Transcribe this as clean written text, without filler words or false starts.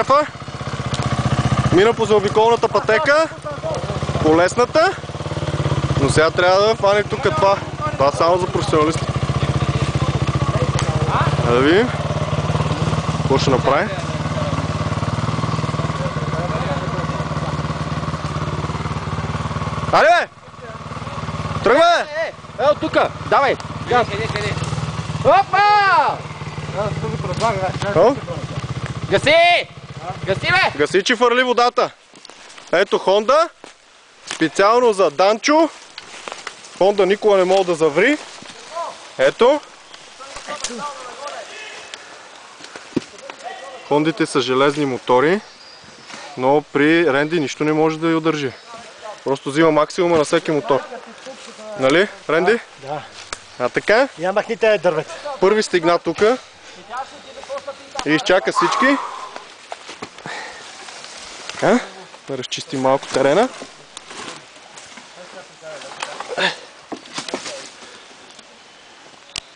шефа. Мина по заобиколната пътека, по лесната, но сега трябва да фане тук това. Това е само за професионалисти. Да видим какво ще направи. Али бе! Тръгва бе! Ето тука, давай! Къде? Опа! Гаси! Гаси бе! Гаси, че фърли водата. Ето Хонда. Специално за Данчо. Хонда никога не мога да заври. Ето. Хондите са железни мотори, но при Ренди нищо не може да я удържи. Просто взима максимума на всеки мотор. Нали, Ренди? Да. А така? Я махните дървета. Първи стигна тука и изчака всички. Така, да разчистим малко терена.